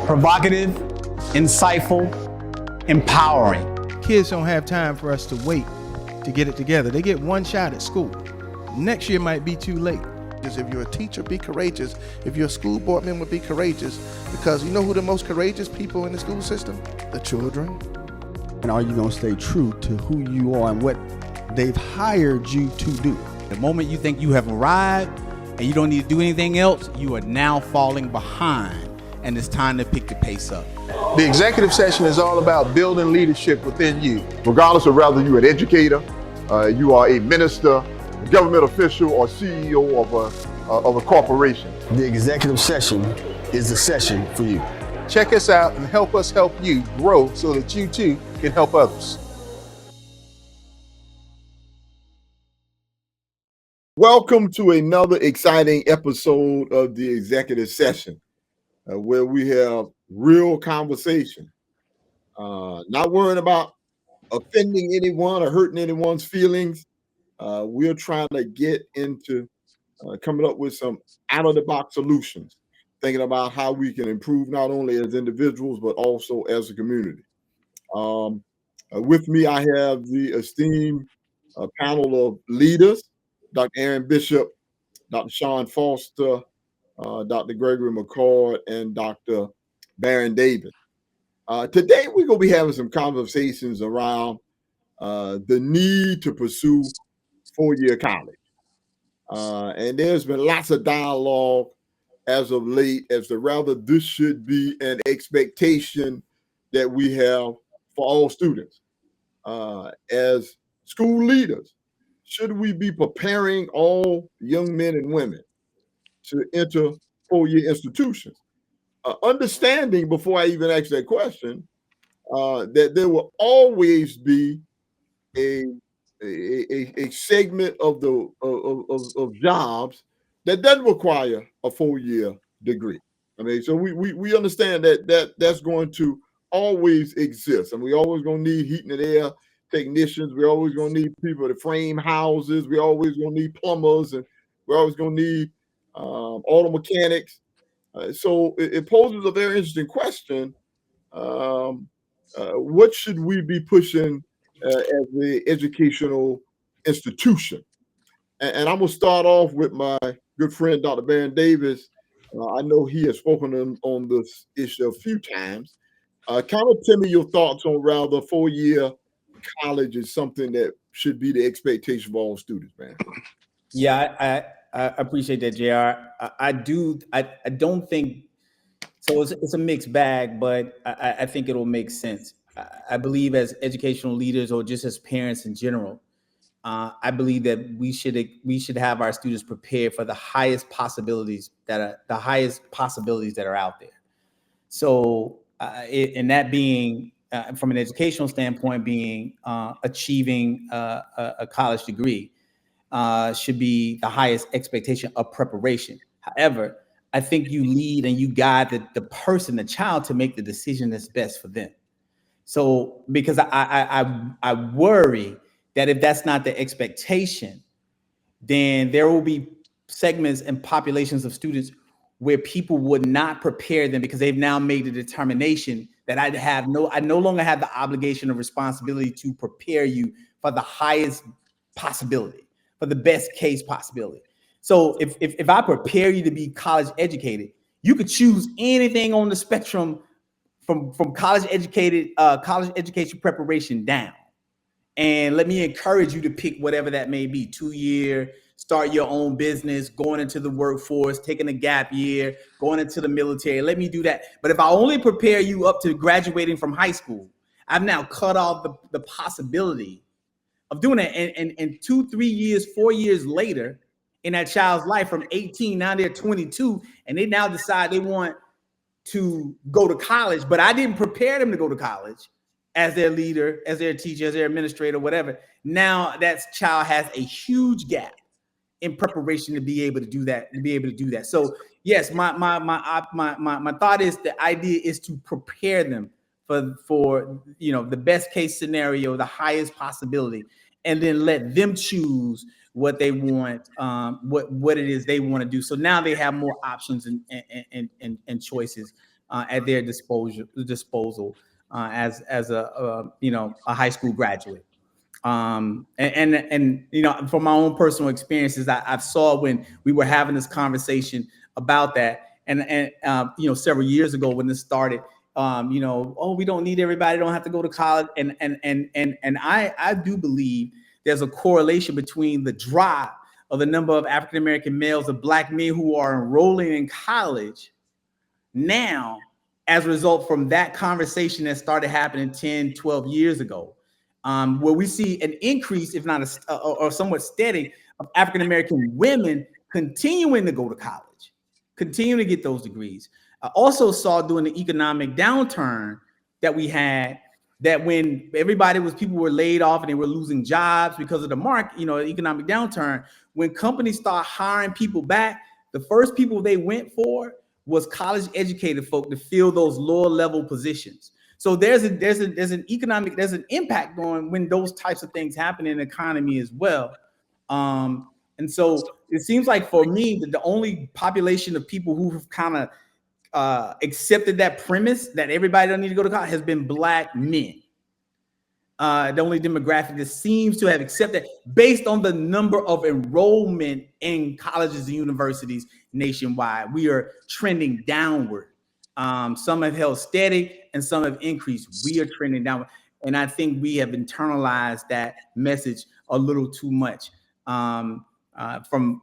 Provocative, insightful, empowering. Kids don't have time for us to wait to get it together. They get one shot at school. Next year might be too late. If you're a teacher, be courageous. If you're a school board member, be courageous. Because you know who the most courageous people in the school system? The children. And are you going to stay true to who you are and what they've hired you to do? The moment you think you have arrived and you don't need to do anything else, you are now falling behind, and it's time to pick the pace up. The executive session is all about building leadership within you. Regardless of whether you're an educator, you are a minister, a government official, or CEO of a corporation. The executive session is the session for you. Check us out and help us help you grow so that you too can help others. Welcome to another exciting episode of the executive session, where we have real conversation. Not worrying about offending anyone or hurting anyone's feelings. We're trying to get into coming up with some out-of-the-box solutions, thinking about how we can improve not only as individuals, but also as a community. With me, I have the esteemed panel of leaders, Dr. Aaron Bishop, Dr. Sean Foster, Dr. Gregory McCord, and Dr. Baron Davis. Today, we're going to be having some conversations around the need to pursue four-year college. And there's been lots of dialogue as of late as to whether this should be an expectation that we have for all students. As school leaders, should we be preparing all young men and women to enter four-year institutions? Understanding, before I even ask that question, that there will always be a segment of jobs that doesn't require a four-year degree. I mean, so we understand that's going to always exist, and we always going to need heating and air technicians. We're always going to need people to frame houses. We're always going to need plumbers, and we're always going to need auto mechanics. So it poses a very interesting question. What should we be pushing as the educational institution? And I'm going to start off with my good friend, Dr. Baron Davis. I know he has spoken on this issue a few times. Kind of tell me your thoughts on rather four-year college is something that should be the expectation of all students, man. Yeah, I appreciate that, JR. I don't think so. It's a mixed bag, but I think it'll make sense. I believe as educational leaders or just as parents in general, I believe that we should have our students prepared for the highest possibilities that are out there. So, and that being from an educational standpoint, being achieving a college degree should be the highest expectation of preparation. However, I think you lead and you guide the child to make the decision that's best for them. So, because I worry that if that's not the expectation, then there will be segments and populations of students where people would not prepare them because they've now made the determination that I no longer have the obligation or responsibility to prepare you for the highest possibility, for the best case possibility. So if I prepare you to be college educated, you could choose anything on the spectrum from college education preparation down. And let me encourage you to pick whatever that may be: 2-year, start your own business, going into the workforce, taking a gap year, going into the military. Let me do that. But if I only prepare you up to graduating from high school, I've now cut off the possibility of doing that. And 2, 3 years, 4 years later in that child's life, from 18, now they're 22, and they now decide they want to go to college, but I didn't prepare them to go to college as their leader, as their teacher, as their administrator, whatever. Now that child has a huge gap in preparation to be able to do that. So yes, my thought is the idea is to prepare them for the best case scenario, the highest possibility, and then let them choose what they want, what it is they want to do. So now they have more options and choices at their disposal as a high school graduate. And from my own personal experiences, I've saw when we were having this conversation about that, and several years ago when this started, we don't need everybody, don't have to go to college, and I do believe there's a correlation between the drop of the number of African American males, of Black men who are enrolling in college now as a result from that conversation that started happening 10, 12 years ago, where we see an increase, if not or somewhat steady, of African American women continuing to go to college, continuing to get those degrees. I also saw during the economic downturn that we had, that when people were laid off and they were losing jobs because of the economic downturn, when companies start hiring people back, the first people they went for was college educated folk to fill those lower level positions. So there's an impact on when those types of things happen in the economy as well. And so it seems like for me that the only population of people who've kind of accepted that premise that everybody don't need to go to college has been Black men. The only demographic that seems to have accepted, based on the number of enrollment in colleges and universities nationwide, we are trending downward. Some have held steady and some have increased. We are trending downward. And I think we have internalized that message a little too much from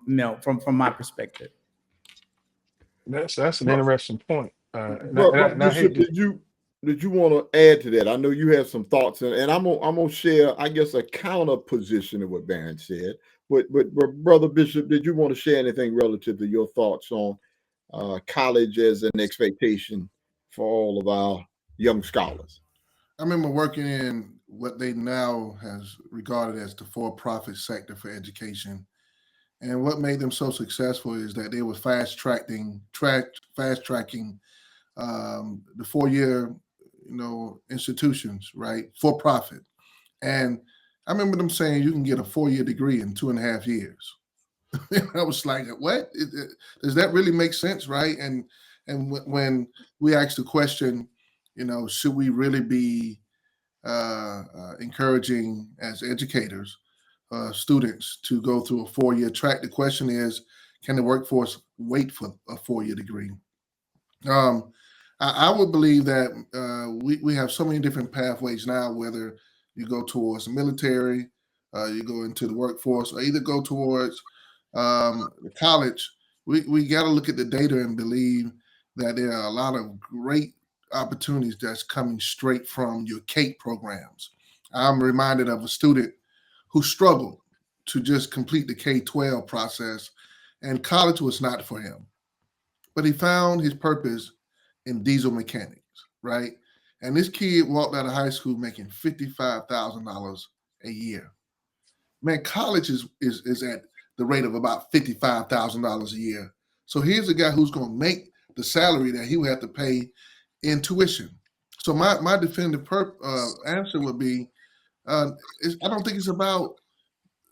my perspective. That's an interesting point. Bishop, did you want to add to that? I know you have some thoughts, and I'm gonna share, I guess, a counter position to what Baron said. But Brother Bishop, did you want to share anything relative to your thoughts on college as an expectation for all of our young scholars? I remember working in what they now has regarded as the for-profit sector for education. And what made them so successful is that they were fast tracking the 4-year, institutions, right, for profit. And I remember them saying you can get a 4-year degree in 2.5 years. I was like, what? Does that really make sense, right? And when we asked the question, should we really be encouraging as educators students to go through a 4-year track? The question is, can the workforce wait for a 4-year degree? I would believe that we have so many different pathways now, whether you go towards the military, you go into the workforce, or either go towards the college. We got to look at the data and believe that there are a lot of great opportunities that's coming straight from your CAPE programs. I'm reminded of a student who struggled to just complete the K-12 process, and college was not for him. But he found his purpose in diesel mechanics, right? And this kid walked out of high school making $55,000 a year. Man, college is at the rate of about $55,000 a year. So here's a guy who's going to make the salary that he would have to pay in tuition. So my definitive answer would be, I don't think it's about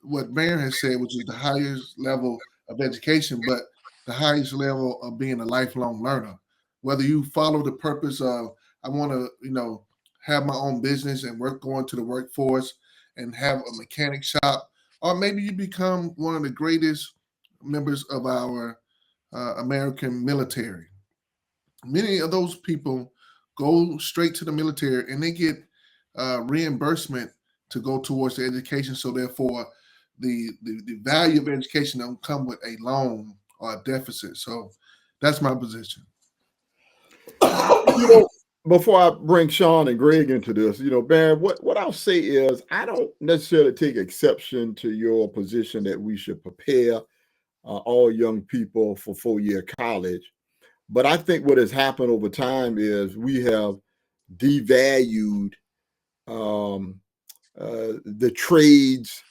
what Baron has said, which is the highest level of education, but the highest level of being a lifelong learner. Whether you follow the purpose of, I want to, have my own business and go into the workforce and have a mechanic shop, or maybe you become one of the greatest members of our American military. Many of those people go straight to the military and they get reimbursement to go towards the education. So therefore, the value of education don't come with a loan or a deficit. So that's my position. Before I bring Sean and Greg into this, Baron, what I'll say is I don't necessarily take exception to your position that we should prepare all young people for 4-year college. But I think what has happened over time is we have devalued the trades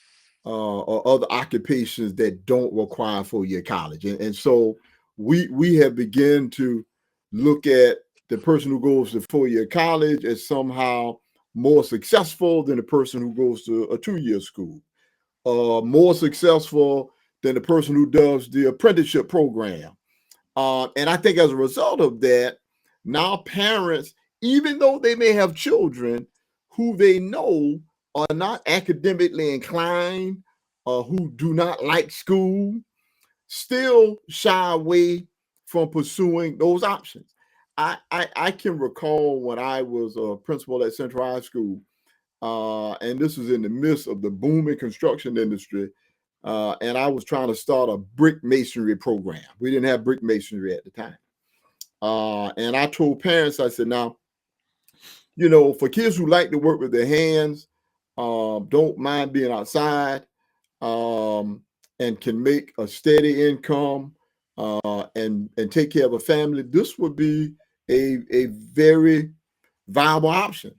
or other occupations that don't require 4-year college. And so we have begun to look at the person who goes to 4-year college as somehow more successful than the person who goes to a 2-year school, more successful than the person who does the apprenticeship program. And I think as a result of that, now parents, even though they may have children who they know are not academically inclined or who do not like school, still shy away from pursuing those options. I can recall when I was a principal at Central High School, and this was in the midst of the booming construction industry, and I was trying to start a brick masonry program. We didn't have brick masonry at the time. And I told parents, I said, now, for kids who like to work with their hands, don't mind being outside, and can make a steady income, and take care of a family, this would be a very viable option.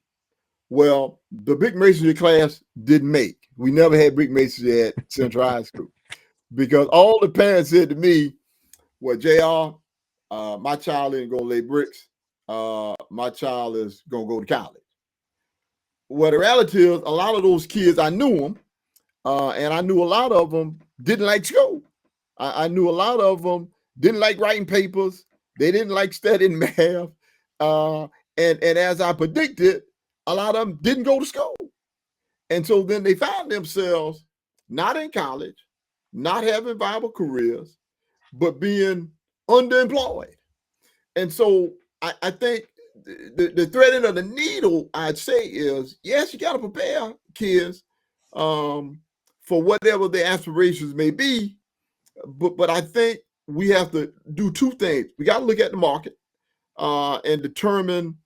Well, the brick masonry class didn't make. We never had brick masonry at Central High School because all the parents said to me, well, JR, my child ain't gonna lay bricks. My child is gonna go to college. Well, the reality is a lot of those kids, I knew them, and I knew a lot of them didn't like school. I knew a lot of them didn't like writing papers. They didn't like studying math. And as I predicted, a lot of them didn't go to school. And so then they found themselves not in college, not having viable careers, but being underemployed. And so I think the threading of the needle, I'd say, is yes, you got to prepare kids for whatever their aspirations may be. But I think we have to do two things. We got to look at the market and determine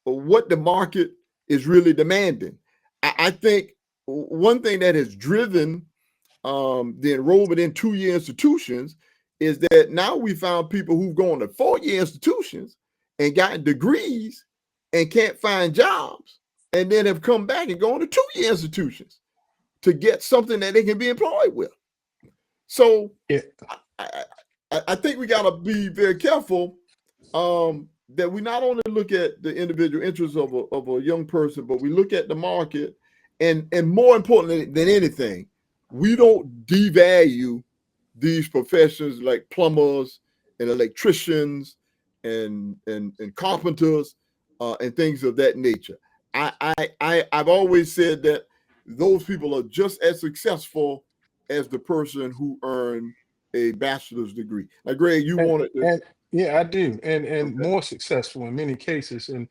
what the market is really demanding. I think one thing that has driven the enrollment in 2-year institutions is that now we found people who've gone to 4-year institutions and gotten degrees and can't find jobs, and then have come back and gone to 2-year institutions to get something that they can be employed with. So yeah. I think we got to be very careful that we not only look at the individual interests of a young person, but we look at the market, and more importantly than anything, we don't devalue these professions like plumbers and electricians and carpenters and things of that nature. I've always said that those people are just as successful as the person who earned a bachelor's degree. Now, Greg, you wanted to... Yeah, I do. And okay. More successful in many cases. And,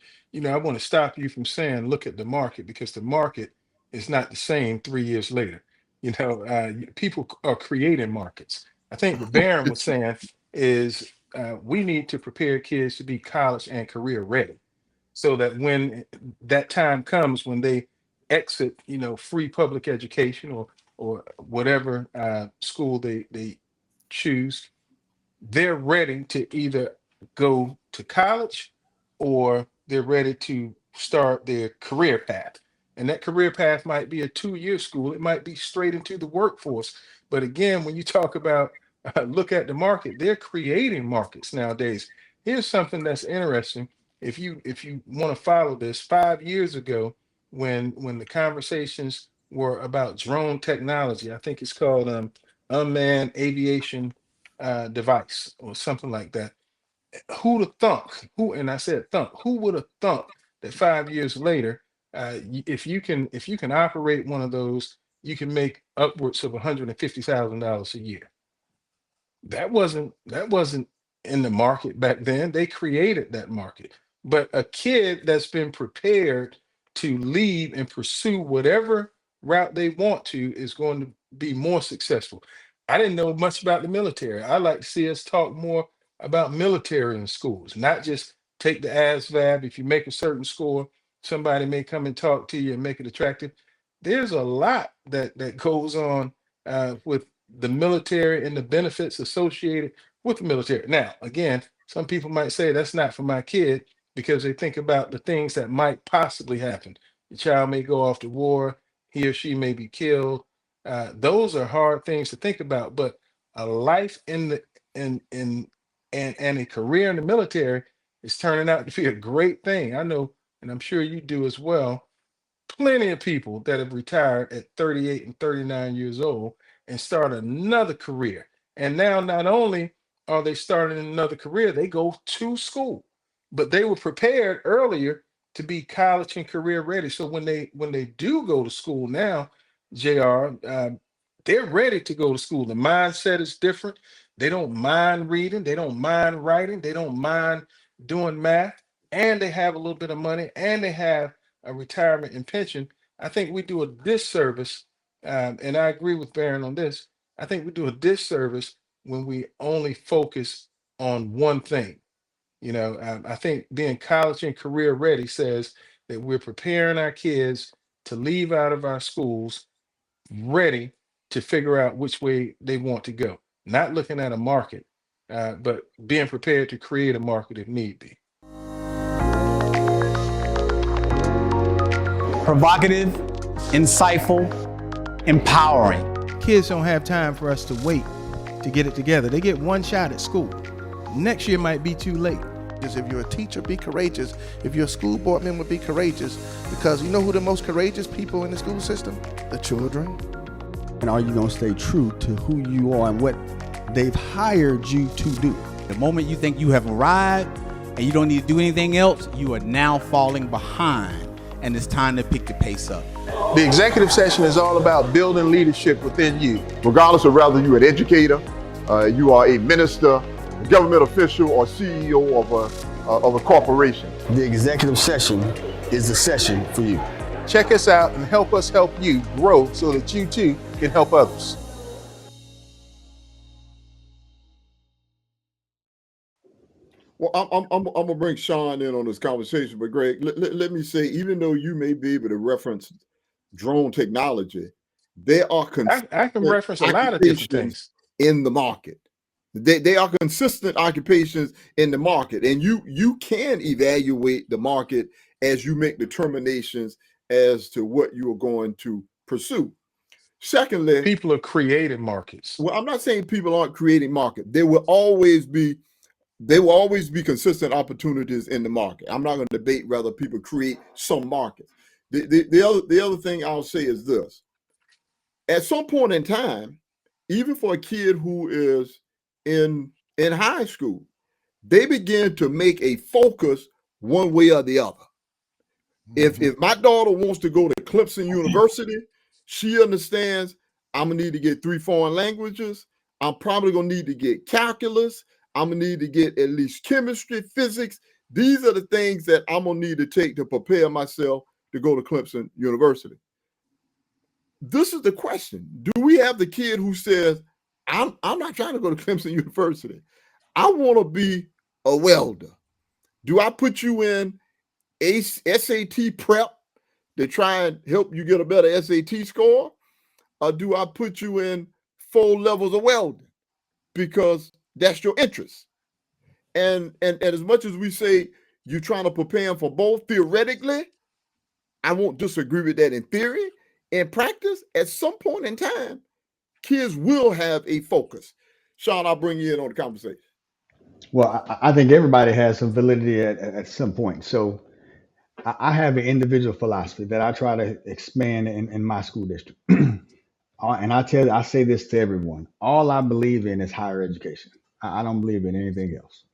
I want to stop you from saying, look at the market, because the market is not the same 3 years later. People are creating markets. I think what Baron was saying is we need to prepare kids to be college and career ready so that when that time comes, when they exit, free public education or whatever school they choose, they're ready to either go to college or they're ready to start their career path. And that career path might be a 2-year school. It might be straight into the workforce. But again, when you talk about look at the market, they're creating markets nowadays. Here's something that's interesting. If you want to follow this, 5 years ago, when the conversations were about drone technology, I think it's called unmanned aviation device or something like that. Who'd have thunk? And I said thunk. Who would have thunk that 5 years later, if you can operate one of those, you can make upwards of $150,000 a year. That wasn't in the market back then. They created that market. But a kid that's been prepared to lead and pursue whatever route they want to is going to be more successful. I didn't know much about the military. I like to see us talk more about military in schools, not just take the ASVAB. If you make a certain score, somebody may come and talk to you and make it attractive. There's a lot that goes on with the military and the benefits associated with the military. Now, again, some people might say that's not for my kid because they think about the things that might possibly happen. The child may go off to war, he or she may be killed. Those are hard things to think about, but a life and a career in the military is turning out to be a great thing. I know, and I'm sure you do as well, plenty of people that have retired at 38 and 39 years old and start another career. And now not only are they starting another career, they go to school. but they were prepared earlier to be college and career ready. So when they do go to school now, Jr., they're ready to go to school. The mindset is different. They don't mind reading. They don't mind writing. They don't mind doing math, and they have a little bit of money, and they have a retirement and pension. I think we do a disservice, and I agree with Barron on this. I think we do a disservice when we only focus on one thing. I think being college and career ready says that we're preparing our kids to leave out of our schools ready to figure out which way they want to go, not looking at a market, but being prepared to create a market if need be. Provocative, insightful, empowering. Kids don't have time for us to wait to get it together. They get one shot at school. Next year might be too late. If you're a teacher, be courageous. If you're a school board member, be courageous. Because you know who the most courageous people in the school system? The children. And are you going to stay true to who you are and what they've hired you to do? The moment you think you have arrived and you don't need to do anything else, you are now falling behind, and it's time to pick the pace up. The executive session is all about building leadership within you. Regardless of whether you're an educator, you are a minister, a government official, or CEO of a corporation. The executive session is the session for you. Check us out and help us help you grow so that you too can help others. Well, I'm gonna bring Sean in on this conversation, but Greg, let me say, even though you may be able to reference drone technology, there are I can reference a lot of different things in the market. They are consistent occupations in the market, and you can evaluate the market as you make determinations as to what you are going to pursue. Secondly, people are creating markets. Well, I'm not saying people aren't creating market. There will always be consistent opportunities in the market. I'm not going to debate whether people create some markets. The other thing I'll say is this: at some point in time, even for a kid who is in high school, they begin to make a focus one way or the other. If my daughter wants to go to Clemson University, she understands I'm gonna need to get 3 foreign languages. I'm probably gonna need to get calculus. I'm gonna need to get at least chemistry, physics. These are the things that I'm gonna need to take to prepare myself to go to Clemson University. This is the question: do we have the kid who says, I'm not trying to go to Clemson University, I want to be a welder? Do I put you in SAT prep to try and help you get a better SAT score? Or do I put you in 4 levels of welding because that's your interest? And as much as we say you're trying to prepare them for both theoretically, I won't disagree with that in theory. In practice, at some point in time, kids will have a focus. Sean, I'll bring you in on the conversation. Well, I think everybody has some validity at some point. So I have an individual philosophy that I try to expand in my school district. And I say this to everyone: all I believe in is higher education. I don't believe in anything else.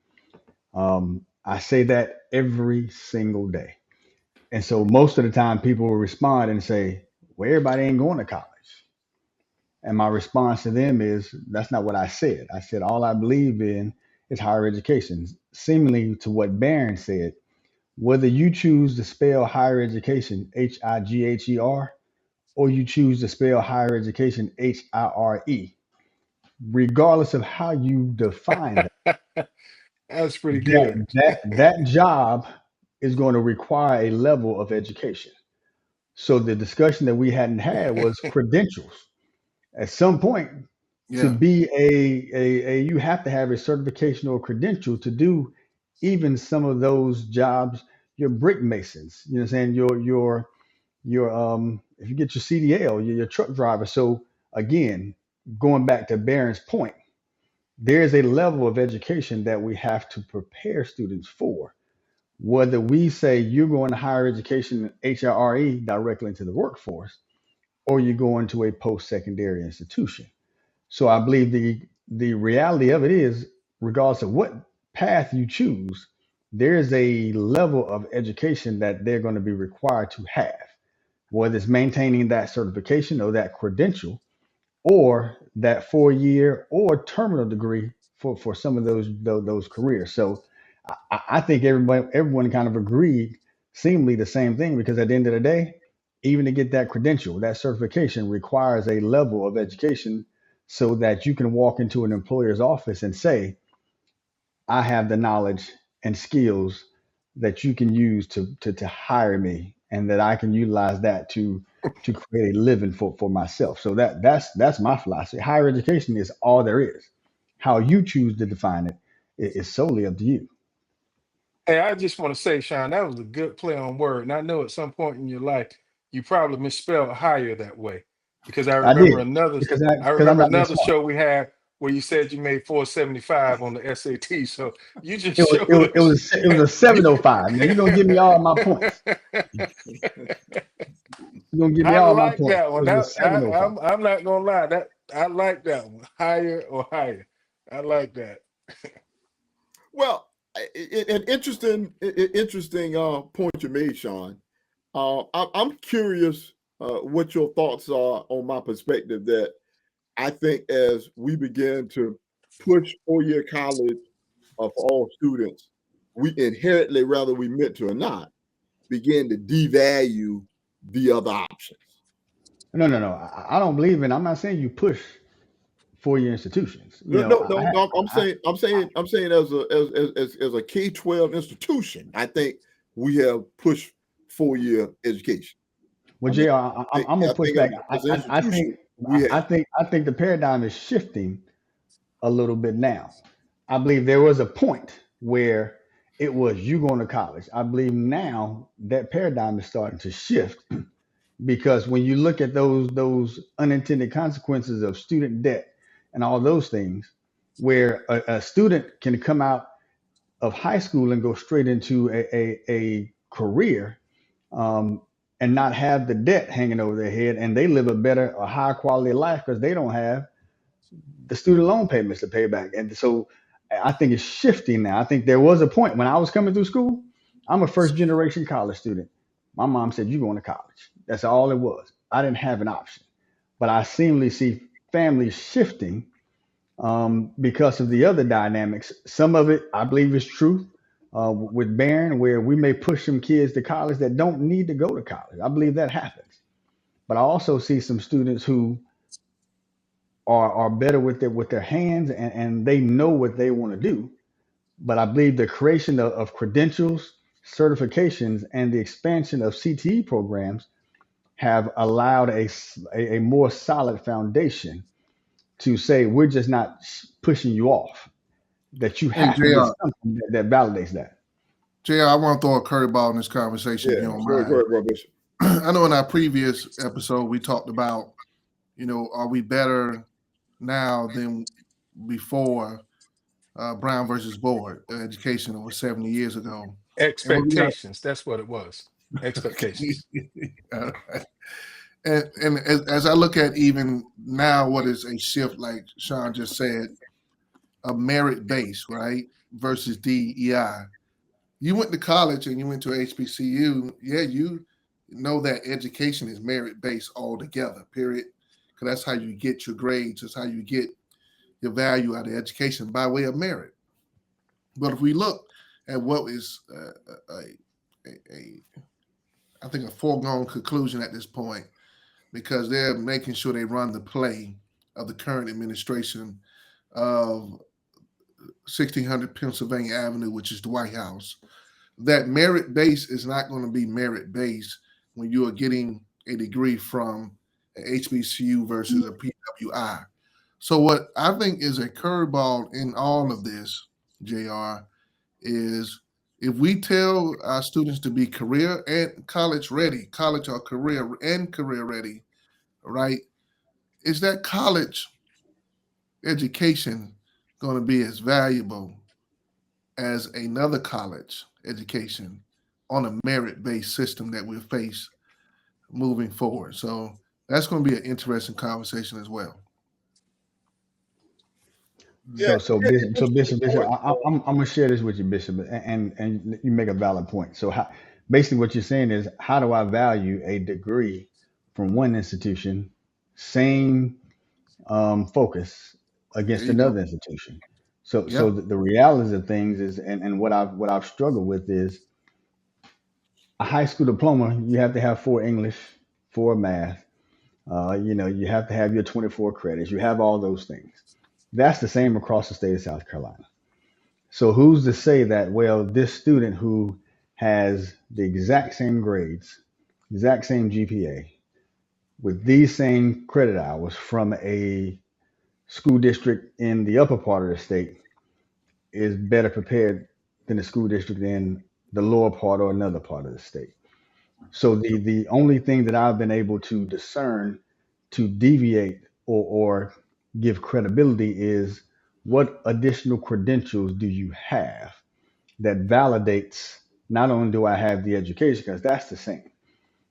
I say that every single day. And so most of the time people will respond and say, well, everybody ain't going to college. And my response to them is, that's not what I said. I said, all I believe in is higher education. Seemingly to what Barron said, whether you choose to spell higher education Higher, or you choose to spell higher education HIRE, regardless of how you define that, That's pretty good. That job is going to require a level of education. So the discussion that we hadn't had was credentials. At some point, to be a you have to have a certification or credential to do even some of those jobs. Your brick masons, you know what I'm saying? Your if you get your CDL, your truck driver. So again, going back to Barron's point, there's a level of education that we have to prepare students for. Whether we say you're going to higher education, HIRE, directly into the workforce, or you're going to a post-secondary institution. So I believe the reality of it is, regardless of what path you choose, there is a level of education that they're going to be required to have, whether it's maintaining that certification or that credential or that 4 year or terminal degree for some of those careers. So I think everyone kind of agreed seemingly the same thing, because at the end of the day, even to get that credential, that certification requires a level of education so that you can walk into an employer's office and say, I have the knowledge and skills that you can use to hire me, and that I can utilize that to create a living for myself. So that's my philosophy. Higher education is all there is. How you choose to define it is solely up to you. Hey, I just want to say, Sean, that was a good play on word. And I know at some point in your life, you probably misspelled higher that way, because I I remember did another, I because I'm remember not that another smart. show we had where you said you made 475 on the SAT. So you just It was it showed was it us. was it was a 705. Now you're gonna give me all my points. You're gonna give me I all my like points. that It one. was a That 705. I'm not gonna lie. That I like that one. Higher or higher. I like that. Well, an interesting point you made, Sean. I'm curious what your thoughts are on my perspective that I think as we begin to push 4 year college for all students, we inherently, whether we meant to or not, begin to devalue the other options. No. I don't believe in. I'm not saying you push 4 year institutions. You No, know, no, no, no. I'm saying as a K-12 institution, I think we have pushed 4 year education. well, I mean, JR, I'm I gonna push think back. as an I think institution, we have. I think the paradigm is shifting a little bit now. I believe there was a point where it was you going to college. I believe now that paradigm is starting to shift, because when you look at those unintended consequences of student debt and all those things, where a student can come out of high school and go straight into a career, um, and not have the debt hanging over their head, and they live a higher quality of life because they don't have the student loan payments to pay back. And so I think it's shifting now. I think there was a point when I was coming through school. I'm a first generation college student. My mom said, "You going to college." That's all it was. I didn't have an option. But I seemingly see families shifting, because of the other dynamics. Some of it, I believe, is true, with Barron, where we may push some kids to college that don't need to go to college. I believe that happens. But I also see some students who are better with their hands, and they know what they want to do. But I believe the creation of credentials, certifications, and the expansion of CTE programs have allowed a more solid foundation to say we're just not pushing you off, that you Hey, have to get JR, something that validates that. I want to throw a curveball in this conversation if you Yeah, don't go mind. ahead, Rob Bishop. I know in our previous episode we talked about, are we better now than before Brown versus Board education over 70 years ago? And what we got, Expectations. That's what it was. Expectations. All right. And as I look at even now, what is a shift, like Sean just said, a merit base, right, versus DEI. You went to college and you went to HBCU. Yeah, you know that education is merit based altogether, period. Because that's how you get your grades. That's how you get your value out of education by way of merit. But if we look at what is I think a foregone conclusion at this point, because they're making sure they run the play of the current administration of 1600 Pennsylvania Avenue, which is the White House, that merit base is not going to be merit based when you are getting a degree from an HBCU versus a PWI. So what I think is a curveball in all of this, JR, is if we tell our students to be career and college ready, college or career and career ready, right? Is that college education going to be as valuable as another college education on a merit-based system that we'll face moving forward? So that's going to be an interesting conversation as well. Yeah, Bishop, I'm gonna share this with you, Bishop, and you make a valid point. So basically, what you're saying is, how do I value a degree from one institution, same focus, There against you go. another institution? So Yep. the realities of things is, and what I've struggled with is a high school diploma. You have to have 4 English, 4 math. You have to have your 24 credits. You have all those things. That's the same across the state of South Carolina. So who's to say that, well, this student who has the exact same grades, exact same GPA, with these same credit hours from a school district in the upper part of the state is better prepared than the school district in the lower part or another part of the state? So the only thing that I've been able to discern to deviate or give credibility is, what additional credentials do you have that validates not only do I have the education, because that's the same,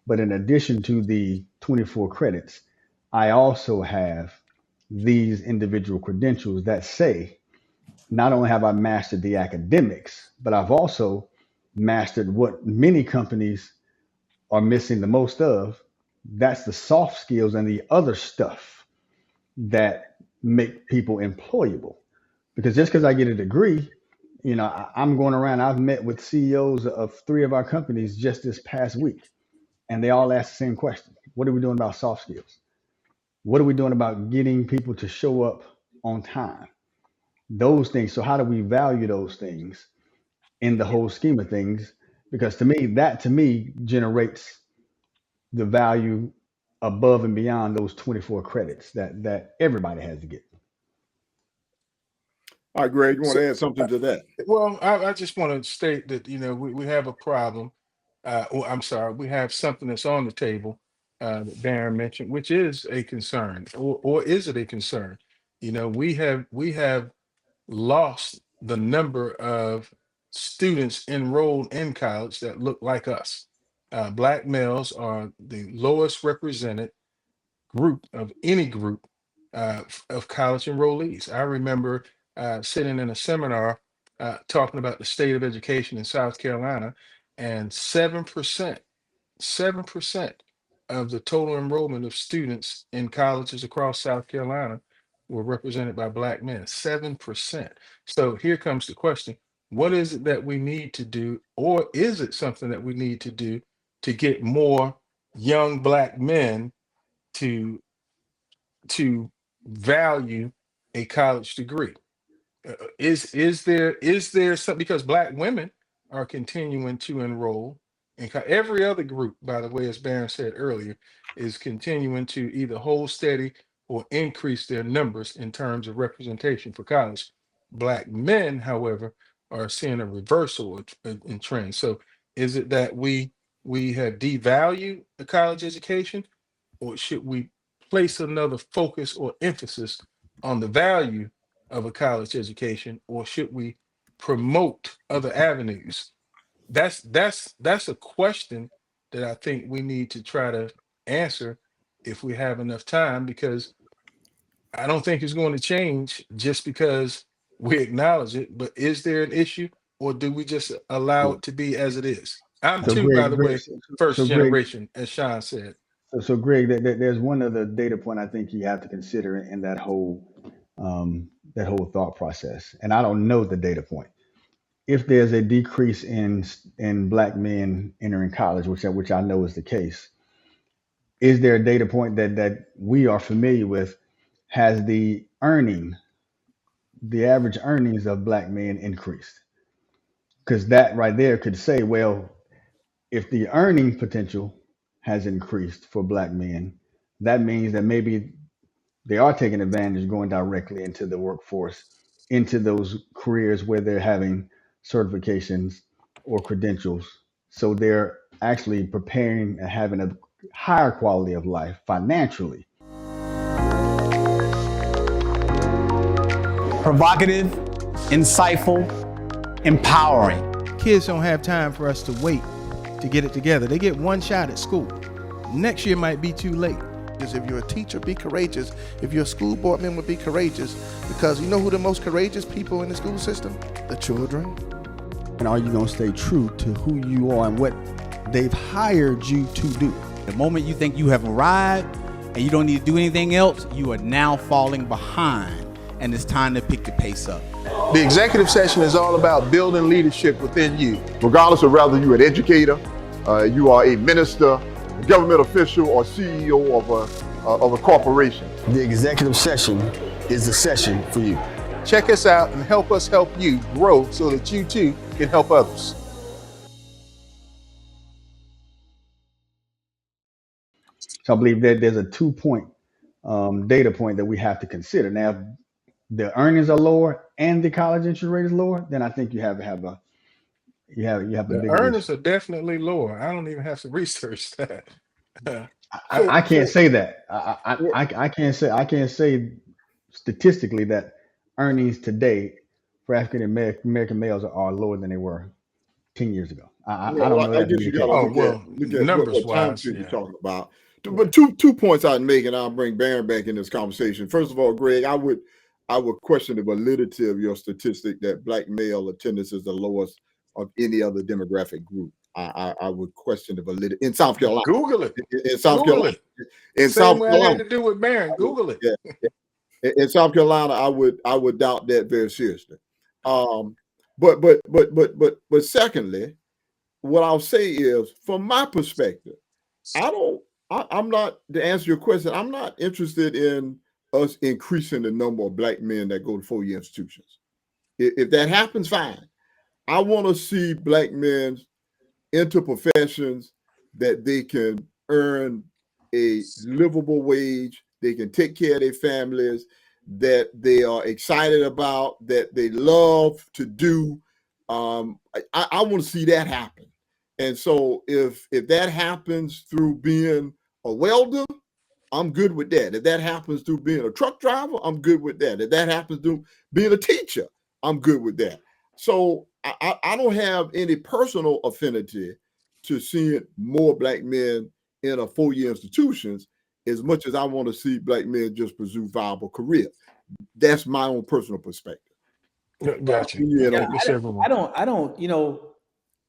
but in addition to the 24 credits, I also have these individual credentials that say, not only have I mastered the academics, but I've also mastered what many companies are missing the most of. That's the soft skills and the other stuff that make people employable. Because just because I get a degree, I'm going around. I've met with CEOs of 3 of our companies just this past week, and they all ask the same question: what are we doing about soft skills? What are we doing about getting people to show up on time? Those things. So how do we value those things in the whole scheme of things? Because to me generates the value above and beyond those 24 credits that everybody has to get. All right, Greg, you want So, to add something to that? well, I just want to state that we have a problem. I'm sorry, we have something that's on the table that Darren mentioned, which is a concern, or is it a concern? We have lost the number of students enrolled in college that look like us. Black males are the lowest represented group of any group of college enrollees. I remember sitting in a seminar talking about the state of education in South Carolina, and 7% of the total enrollment of students in colleges across South Carolina were represented by Black men. 7%. So here comes the question: what is it that we need to do, or is it something that we need to do to get more young Black men to value a college degree? Is there something, because Black women are continuing to enroll, and every other group, by the way, as Barron said earlier, is continuing to either hold steady or increase their numbers in terms of representation for college. Black men, however, are seeing a reversal in trend. So is it that we have devalued the college education, or should we place another focus or emphasis on the value of a college education, or should we promote other avenues? That's a question that I think we need to try to answer if we have enough time, because I don't think it's going to change just because we acknowledge it. But is there an issue, or do we just allow it to be as it is? I'm So too, by the Greg, way, first Greg, generation, as Sean said. so Greg, there's one other data point I think you have to consider in that whole thought process, and I don't know the data point. If there's a decrease in Black men entering college, which I know is the case, is there a data point that we are familiar with? Has the average earnings of Black men increased? Because that right there could say, well, if the earning potential has increased for Black men, that means that maybe they are taking advantage, going directly into the workforce, into those careers where they're having certifications or credentials. So they're actually preparing and having a higher quality of life financially. Provocative, insightful, empowering. Kids don't have time for us to wait to get it together. They get one shot at school. Next year might be too late. Because if you're a teacher, be courageous. If you're a school board member, be courageous. Because you know who the most courageous people in the school system? The children. And are you going to stay true to who you are and what they've hired you to do? The moment you think you have arrived and you don't need to do anything else, you are now falling behind, and it's time to pick the pace up. The executive session is all about building leadership within you. Regardless of whether you're an educator, you are a minister, a government official, or CEO of a corporation. The executive session is the session for you. Check us out and help us help you grow so that you too can help others. So I believe that there's a 2-point data point that we have to consider. Now, if the earnings are lower and the college interest rate is lower, then I think you have a The bigger earnings issue. are definitely lower. I don't even have to research that. I can't say that. I can't say statistically that earnings today for African American males are lower than they were 10 years ago. I don't know I that to guess be you the got case. to look at numbers what time wise, period yeah. you're talking about. But two points I'd make, and I'll bring Baron back in this conversation. First of all, Greg, I would question the validity of your statistic that Black male attendance is the lowest of any other demographic group. I would question the validity in South Carolina. Google it. In South Google Carolina. it. In Same South way I had Carolina. to do with Barron. Google it. Yeah. In South Carolina, I would doubt that very seriously. But secondly, what I'll say is, from my perspective, I'm not, to answer your question, I'm not interested in us increasing the number of Black men that go to 4-year institutions. If that happens, fine. I want to see Black men enter professions that they can earn a livable wage, they can take care of their families, that they are excited about, that they love to do. I want to see that happen. And so if that happens through being a welder, I'm good with that. If that happens through being a truck driver, I'm good with that. If that happens through being a teacher, I'm good with that. So I don't have any personal affinity to seeing more Black men in a 4-year institutions as much as I want to see Black men just pursue viable careers. That's my own personal perspective. Gotcha.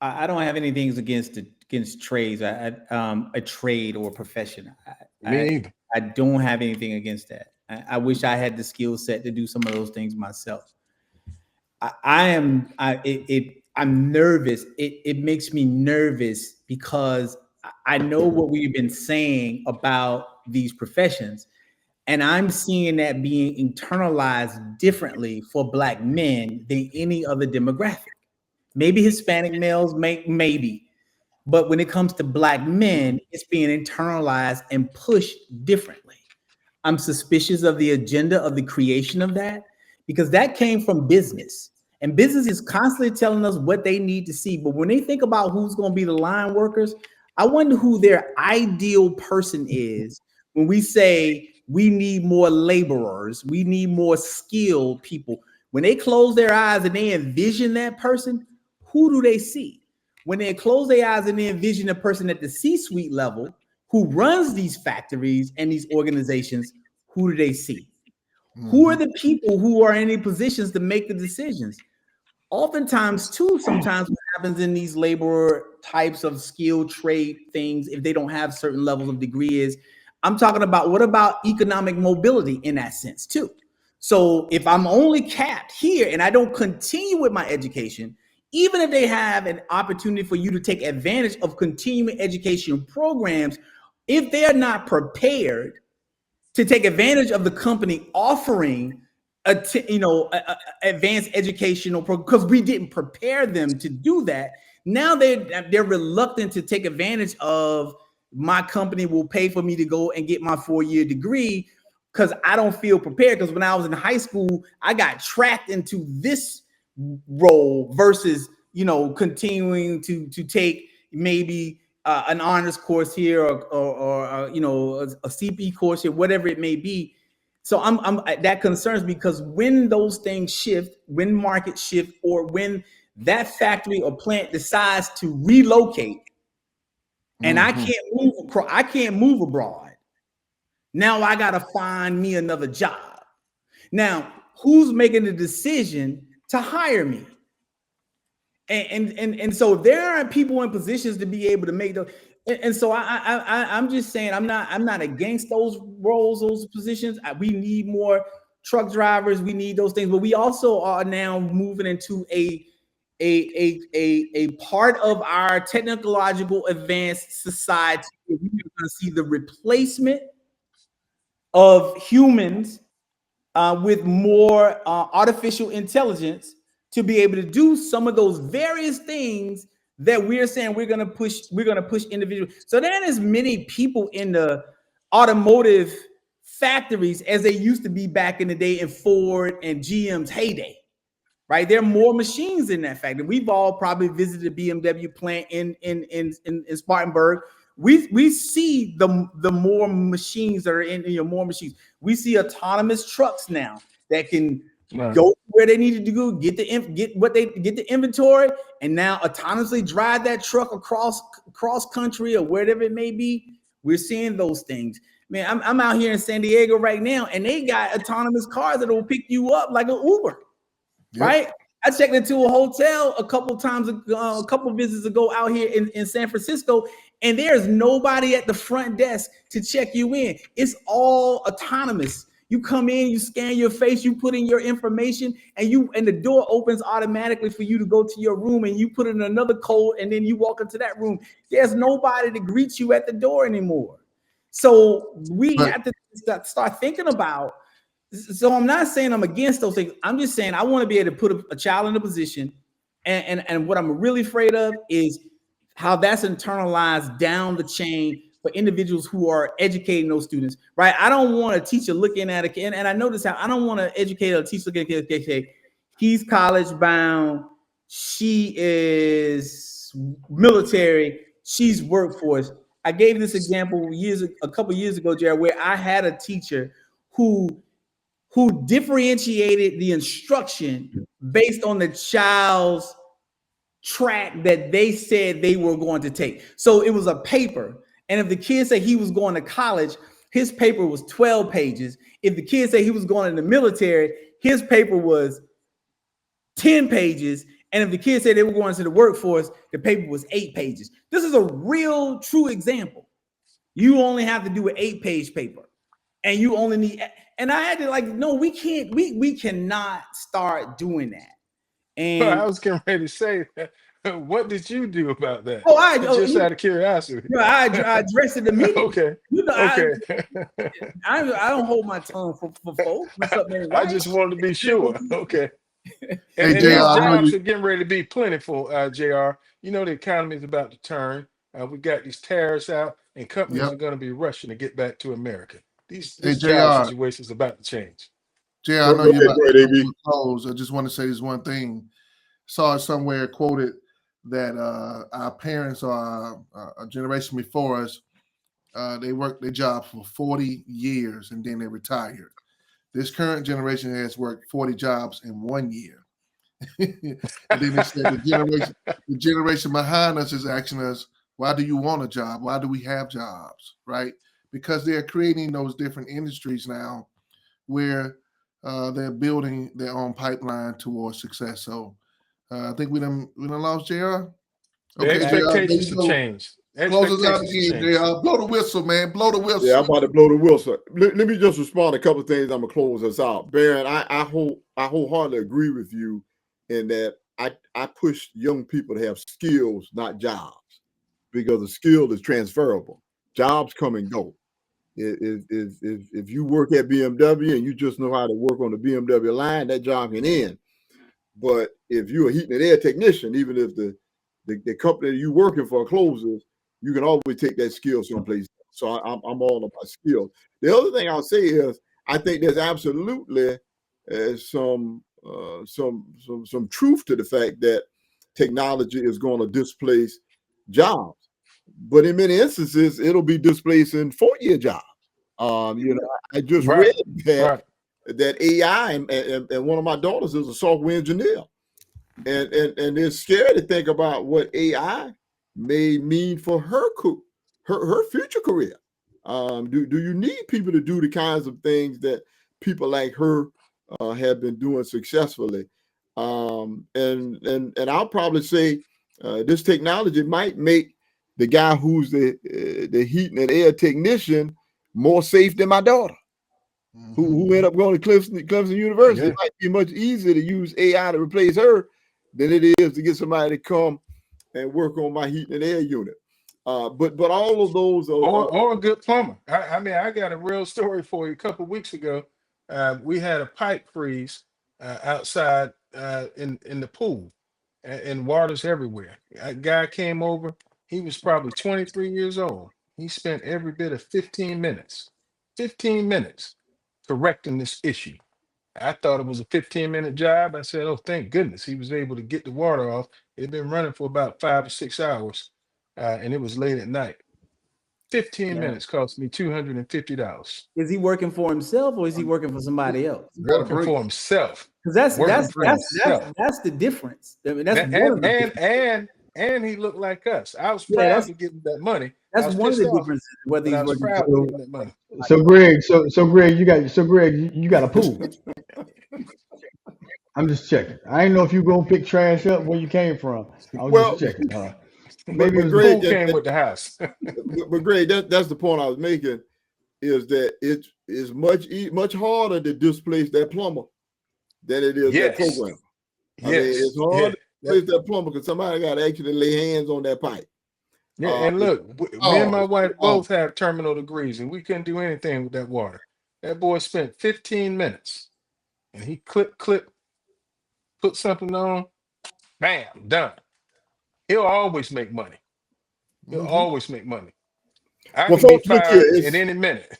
I don't have anything against trades, a trade or a profession. Me either. I don't have anything against that. I wish I had the skill set to do some of those things myself. I'm nervous. It makes me nervous because I know what we've been saying about these professions, and I'm seeing that being internalized differently for Black men than any other demographic. Maybe Hispanic males, maybe. But when it comes to Black men, it's being internalized and pushed differently. I'm suspicious of the agenda of the creation of that, because that came from business. And business is constantly telling us what they need to see. But when they think about who's going to be the line workers, I wonder who their ideal person is when we say we need more laborers, we need more skilled people. When they close their eyes and they envision that person, who do they see? When they close their eyes and they envision a person at the C-suite level who runs these factories and these organizations, who do they see? Who are the people who are in any positions to make the decisions? Oftentimes, too, sometimes what happens in these labor types of skilled trade things, if they don't have certain levels of degree, is I'm talking about what about economic mobility in that sense, too? So if I'm only capped here and I don't continue with my education, even if they have an opportunity for you to take advantage of continuing education programs, if they're not prepared to take advantage of the company offering advanced educational program, because we didn't prepare them to do that, now they're reluctant to take advantage of my company will pay for me to go and get my 4-year degree because I don't feel prepared. Because when I was in high school, I got tracked into this role versus continuing to take maybe an honors course here or a CP course here, whatever it may be. So I'm that concerns me, because when those things shift, when markets shift, or when that factory or plant decides to relocate, and I can't move abroad, Now I got to find me another job. Now, who's making the decision to hire me? And so there aren't people in positions to be able to make those. And so I'm just saying I'm not against those roles, those positions. We need more truck drivers. We need those things, but we also are now moving into a part of our technological advanced society. We're going to see the replacement of humans with more artificial intelligence to be able to do some of those various things that we're saying we're going to push individuals. So there is many people in the automotive factories as they used to be back in the day in Ford and GM's heyday, right? There are more machines in that factory. We've all probably visited the BMW plant in Spartanburg. We see the more machines that are in more machines. We see autonomous trucks now that can go where they needed to go, get the inventory, and now autonomously drive that truck across country or wherever it may be. We're seeing those things. Man, I'm out here in San Diego right now, and they got autonomous cars that will pick you up like an Uber, right? I checked into a hotel a couple visits ago out here in San Francisco, and there's nobody at the front desk to check you in. It's all autonomous. You come in, you scan your face, you put in your information, and the door opens automatically for you to go to your room, and you put in another code, and then you walk into that room. There's nobody to greet you at the door anymore. So we have to start thinking about. So I'm not saying I'm against those things. I'm just saying I want to be able to put a child in a position, and what I'm really afraid of is how that's internalized down the chain for individuals who are educating those students, right? I don't want a teacher looking at a kid, and I notice how I don't want to educate a teacher looking at a kid, okay, he's college bound, she is military, she's workforce. I gave this example a couple years ago, Jared, where I had a teacher who differentiated the instruction based on the child's track that they said they were going to take. So it was a paper. And if the kid said he was going to college, his paper was 12 pages. If the kid said he was going in the military, his paper was 10 pages. And if the kid said they were going to the workforce, the paper was 8 pages. This is a real true example. You only have to do an 8-page paper. And you only need, and I had to no, we can't, we cannot start doing that. And I was getting ready to say, what did you do about that? Just out of curiosity. I addressed it immediately. Okay. I don't hold my tongue for folks. I just wanted to be sure. Okay. Hey, and JR, jobs are getting ready to be plentiful, JR. You know, the economy is about to turn. We got these tariffs out, and companies are going to be rushing to get back to America. This job situation is about to change. JR, I know you're about to close. I just want to say this one thing. Saw it somewhere quoted that our parents or a generation before us, they worked their job for 40 years and then they retired. This current generation has worked 40 jobs in 1 year. And then they said the generation behind us is asking us, why do you want a job? Why do we have jobs? Right? Because they're creating those different industries now where they're building their own pipeline towards success. So I think we done lost JR. The expectations have changed. Close us out again, JR. Blow the whistle, man. Blow the whistle. Yeah, I'm about to blow the whistle. Let me just respond to a couple of things. I'm gonna close us out. Baron, I wholeheartedly agree with you in that I push young people to have skills, not jobs, because the skill is transferable. Jobs come and go. If you work at BMW and you just know how to work on the BMW line, that job can end. But if you're a heating and air technician, even if the company you're working for closes, you can always take that skill someplace. So I'm all about skills. The other thing I'll say is I think there's absolutely some truth to the fact that technology is going to displace jobs. But in many instances, it'll be displacing 4-year jobs. I just read that AI, and one of my daughters is a software engineer, and they're scared to think about what AI may mean for her future career. Do you need people to do the kinds of things that people like her have been doing successfully? And I'll probably say this technology might make the guy who's the heating and air technician more safe than my daughter, who ended up going to Clemson University. Yeah. It might be much easier to use AI to replace her than it is to get somebody to come and work on my heating and air unit. But all of those are Or a good plumber. I mean, I got a real story for you. A couple of weeks ago, we had a pipe freeze outside in the pool, and water's everywhere. A guy came over. He was probably 23 years old. He spent every bit of 15 minutes correcting this issue. I thought it was a 15-minute job. I said, oh, thank goodness he was able to get the water off. It had been running for about 5 or 6 hours, and it was late at night. 15 minutes cost me $250. Is he working for himself or is he working for somebody else? Working for himself. Because that's himself. the difference. I mean, that's one of the differences. And he looked like us. I was Yeah, proud to give him that money. That's one of the differences. Whether But I he's was working proud for to give him that money. So Greg, you got a pool. I'm just checking. I didn't know if you gonna pick trash up where you came from. I was just checking. Maybe but it was Greg, Pool came with the house. but Greg, that's the point I was making, is that it is much harder to displace that plumber than it is that Yes. programmer. I Yes. mean, it's hard to displace that plumber because somebody got to actually lay hands on that pipe. Yeah, and look, me and my wife both have terminal degrees, and we couldn't do anything with that water. That boy spent 15 minutes, and he clip, put something on, bam, done. He'll always make money. He'll always make money. I Well, can be folks, look fired here, at any minute.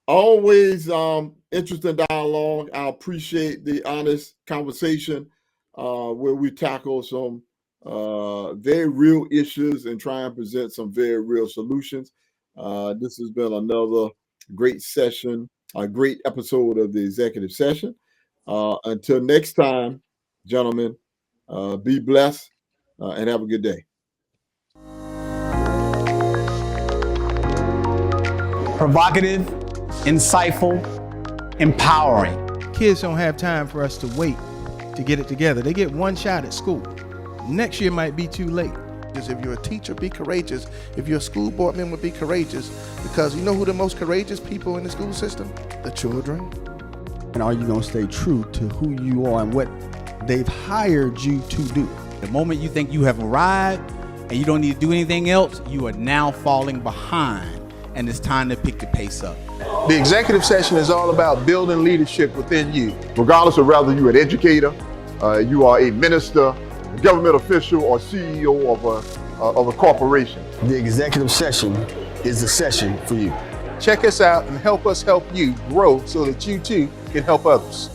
Always interesting dialogue. I appreciate the honest conversation where we tackle some very real issues and try and present some very real solutions. This has been another great session, a great episode of the executive session. Until next time, gentlemen, be blessed and have a good day. Provocative, insightful, empowering. Kids don't have time for us to wait to get it together. They get one shot at school. Next year might be too late. If you're a teacher, be courageous. If you're a school board member, be courageous. Because you know who the most courageous people in the school system? The children. And are you going to stay true to who you are and what they've hired you to do? The moment you think you have arrived and you don't need to do anything else, you are now falling behind, and it's time to pick the pace up. The executive session is all about building leadership within you. Regardless of whether you're an educator, you are a minister, a government official, or CEO of a corporation. The executive session is the session for you. Check us out and help us help you grow so that you too can help others.